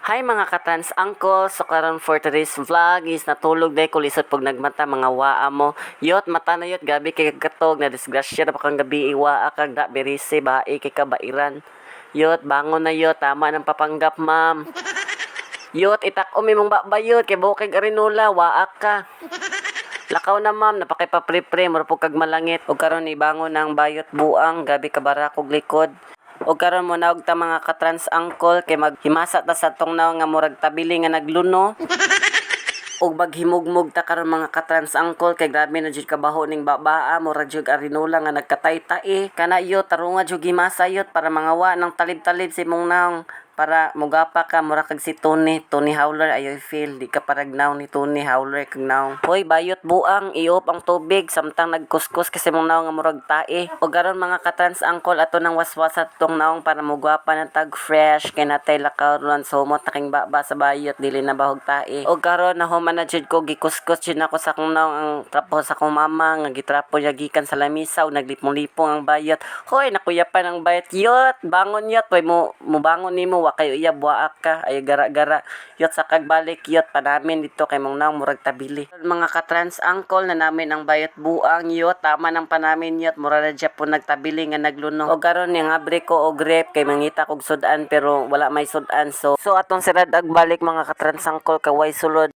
Hi mga katrans uncle, so karon for today's vlog is natulog day ko lisod pag nagmata mga waa mo. Yot mata na yot gabi kay katog na disgrasya na pa kang gabi iwaa kag da berise ba kay kabairan. Yot bangon na yot tama ng papanggap ma'am. Yot itak umi mong babayot kay bukig arinola waa ka. Lakaw na ma'am, napakipapre-pre, marupog kag malangit. O karon ibangon ng bayot buang, gabi kabarakog likod. O karon mo naog ta mga katrans uncle kay maghimasa ta sa tongnaw nga murag tabili nga nagluno. Og maghimugmug ta karon mga katrans uncle kay grabe na jud kabaho ning babaa murag jud arinola nga nagkatay-tae. Kana yo tarunga jud gimasa yot para mga wa nang talib-talib si mong naong para mugapa ka mura kag si Tony Howler ayoy feel di ka paragnaw ni Tony Howler kag naong hoy bayot buang iop ang tubig samtang nagkuskus kasi mong naong nga murag tae o garon mga katrans uncle ato nang waswasat tong naong para mugwapa ng tag fresh kay natay lakaw ron sumot taking baba sa bayot dili na bahog tae o garon na human na jud ko gikuskus jud nako sa kong naong ang trapo sa kong mama nga gitrapo niya gikan sa lamisa ug naglipong-lipong ang bayot hoy nakuyapan ang bayot yot bangon yot way mo bangon nimo wa kayo iya buwaak ka ay gara-gara yot sa kagbalik yot pa namin dito kay mong naong murag tabili mga katrans uncle na namin ang bayot buang yot tama ng panamin yot mura na dya po nagtabili nga nagluno o garon yung abre ko og rep kay mangita kog sudan pero wala may sudan so atong sirad agbalik mga katrans uncle kaway sulod.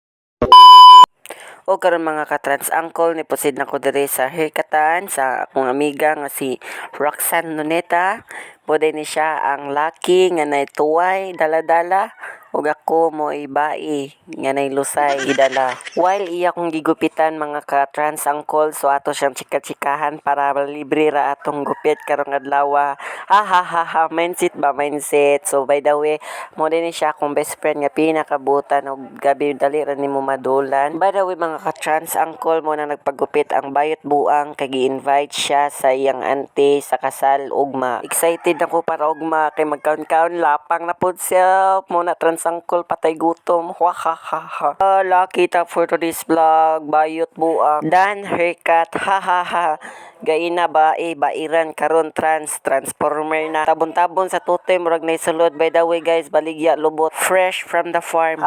O karon mga katrans uncle ni pusid na ko diri sa haircutan sa akong amiga nga si Roxanne Nuneta. Boday ni siya ang lucky nga nay tuway dala-dala ug ako mo ibai nga nay lusay idala. While iya kong gigupitan mga ka-trans uncle so ato siyang chika-chikahan para libre ra atong gupit karong adlaw. Ha mindset ba mindset. So by the way mo din ni siya akong best friend nga pinakabutan og gabi dali ra nimo madulan. By the way mga ka-trans uncle mo na nagpagupit ang bayot buang kay gi-invite siya sa iyang auntie sa kasal ugma. Excited ako para ugma kay magkaon-kaon lapang na pud self mo na trans uncle patay gutom. Lucky ta for today's vlog bayot buang dan haircut gaina ba bairan karon transformer na tabon-tabon sa tutoy murag nay sulod. By the way guys baligya lubot fresh from the farm.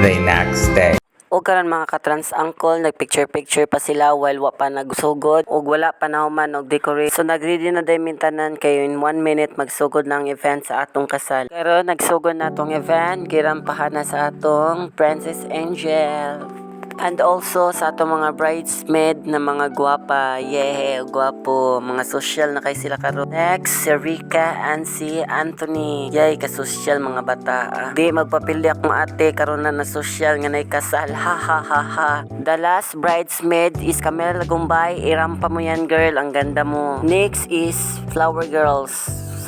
The next day. O karon mga katrans uncle nagpicture pa sila while wa pa nagsugod ug wala pa nahuman og decorate. So nagready na day mintanan kayo in 1 minute magsugod ng event sa atong kasal. Pero nagsugod na atong event girampahan na sa atong Princess Angel. And also sa atong mga bridesmaid na mga gwapa, gwapo, mga social na kay sila karon. Next, si Rika and si Anthony. Yay, ka-social mga bata. Di magpapili akong ate karon na social nga nay kasal. The last bridesmaid is Camila Lagumbay. Irampa mo yan girl, ang ganda mo. Next is Flower Girls.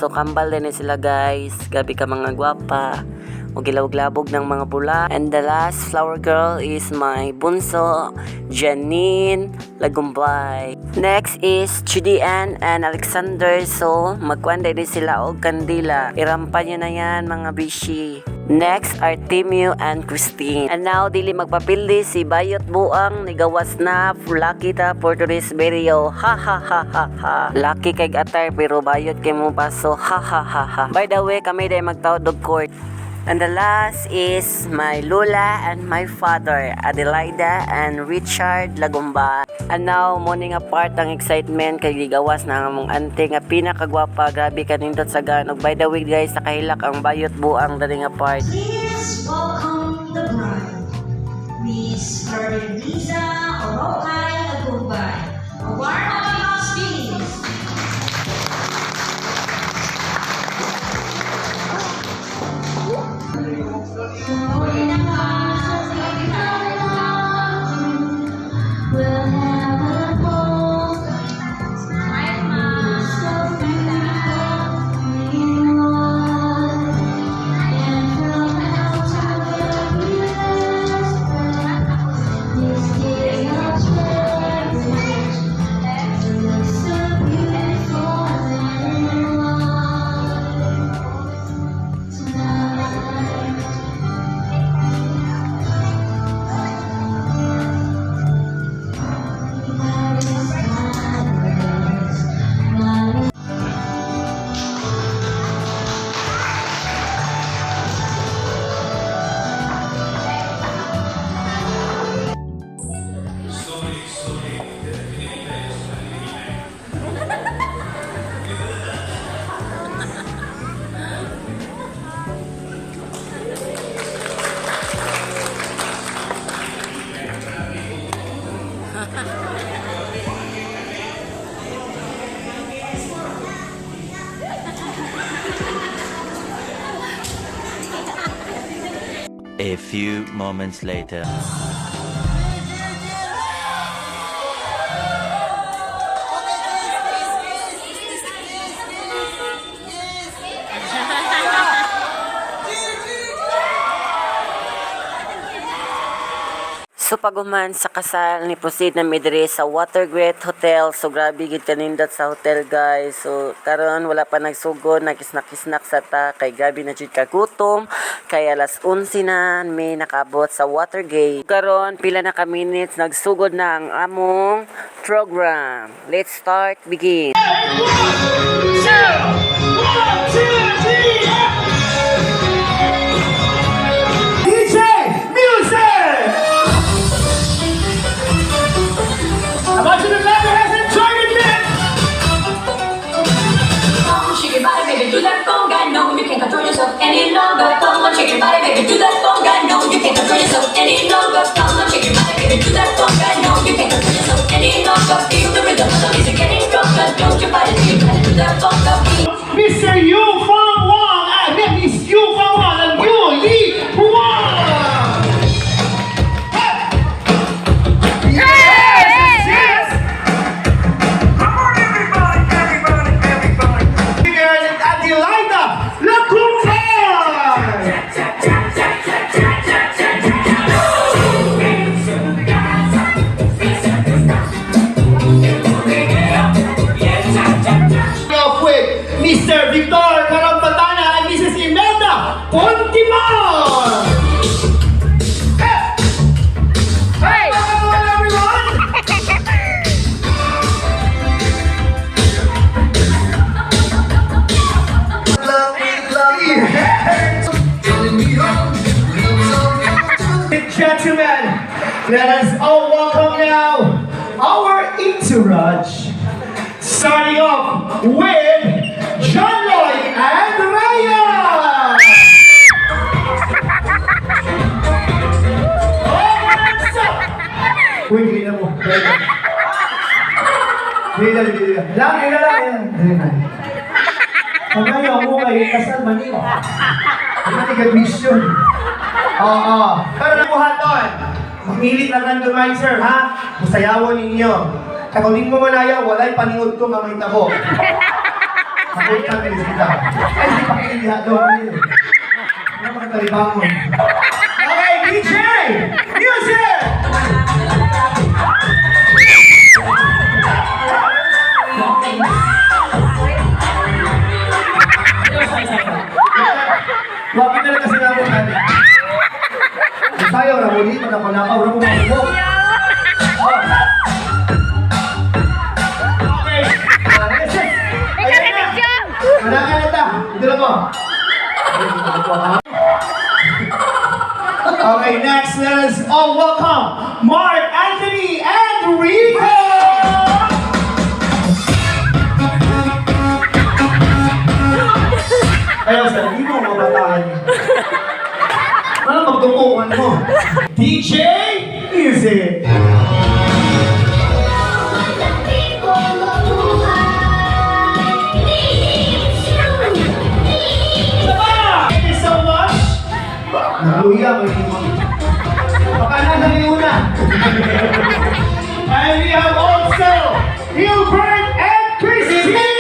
So kambal din sila guys. Gabi ka mga gwapa. O gilawag-labog ng mga bula. And the last flower girl is my bunso, Janine Lagumbay. Next is Judian and Alexander. So, magkwanda din sila og kandila. Irampa nyo na yan mga bishi. Next, Artemio and Christine. And now, dili magpapildi si Bayot Buang nigawas na lucky ta for today's video. Lucky kay atar pero bayot kay mo paso. By the way, kami day magtawad og court. And the last is my Lola and my father, Adelaida and Richard Lagumbay. And now, morning apart ang excitement kay gigawas na among ante nga pinakagwapa, grabe kanindot sa ganog. By the way guys, nakahilak ang bayot buang daling apart. Please welcome the bride, Miss Carlisa Orokay Lagumbay. A warm applause please. A few moments later. So paguman sa kasal ni proceed na midre sa Watergate Hotel. So grabe gid kanindot sa hotel guys. So karon wala pa nagsugod, nagisnak-isnak sa ta kay gabi na jud kagutom. Kay alas 11 na may nakabot sa Watergate. Karon pila na ka minutes nagsugod na ang among program. Let's start, begin. DJ Music! I want you to clap your hands and join it in! Come on, shake your body, baby, do that conga. No, you can't control yourself any longer. Come on, shake your body, baby, do that conga. No, you can't control yourself any longer. Come on, shake your body, baby, do that conga. No, you can't control yourself any longer. Feel the rhythm of the music getting stronger. Don't you fight it, you gotta do that conga beat. Mr. Yu Fang Wang and Miss Yu Fang Wang and Yu Li Wang! Yes! Yes! Come on, everybody! Girls and Adelaida Lacunta! Off with Mr. Victor Carampatana and Mrs. Imelda Pontimon! Hey! Hello, everyone! Gentlemen, let us all welcome now our entourage. Starting off with John Lloyd and Ryan! Oh, what's up? Uy, hindi na mo. Hindi na. Lang. Pagayo mo kayo, kasal manin. Ano tiga-mission? Oo. Pero nabuhaton, mag-ilit lang ng dumizer, ha? Masayawon ninyo. Kaya kung di mo manaya, wala'y paningod ko mamahita ko. Makulit kang bilis kita. Ay, di pa kiliha daw nila. Ano makatalibangon? Okay, DJ! Music! Wag na lang kasi namin natin. Sayo, ramuli, manakaw, ramuli mo. Oh. Okay. Ayan na. Manaka na ta. Ito lang mo. Okay, next, let us all welcome Mark Anthony and Rico! Ayaw sa hindi mo mabataan. Ano magtukuhan mo? DJ Music! Thank you so much! Naluya mo yung mga. Baka na una. And we have also Gilbert and Christine!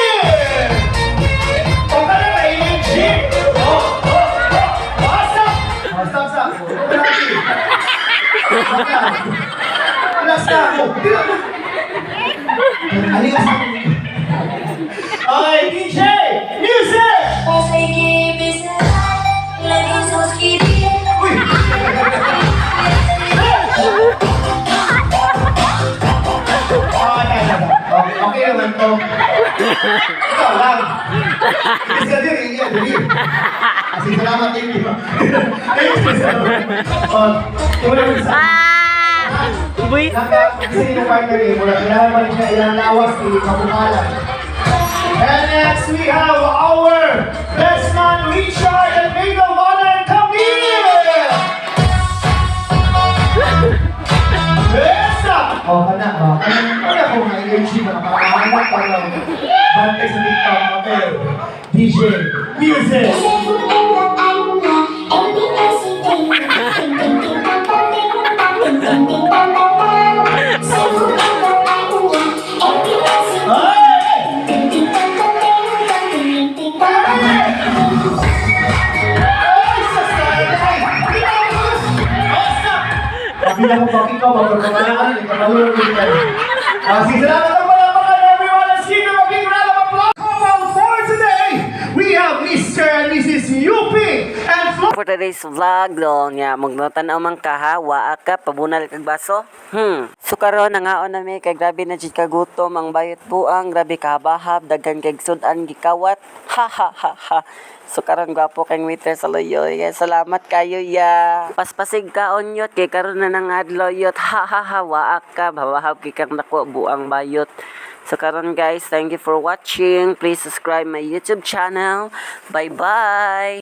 Okay, DJ, music! Uy! Okay naman to. Ikaw lang. Isa din, iya, dali. Kasi salamat, thank you. Ayun, mula isa. Uy! Kasi yung partner eh, mula kailangan pa rin siya ilang lawas, hindi kapukalan. And next we have our best man Richard and Maid of Honor Camille! Yes! Oh, kana ba? Kaya kung may energy na nakakahanap para bantay sa TikTok. Okay. DJ, music! Hindi ako pakikaw, magpapalakan, ikamalulog ka. Sige, salamat ang palapakan everyone. Let's give them a big round of applause. Couple for today, we have Mr. and Mrs. UP and Flo. For today's vlog do nya magtanaw man ka ha, waa ka pabunal kag baso. So karon nangaon na mi kay grabe na jud kagutom ang bayot buang, grabe kabahab, daghan kay sudan gikawat. Ha ha ha ha. So karon gwapo kang waiter sa loyoy. Kaya salamat kayo ya. Paspasig ka onyot kay karon na nang adlaw yot. Ha ha ha, waa ka babahab kay kang nako buang bayot. So karon guys, thank you for watching. Please subscribe my YouTube channel. Bye bye.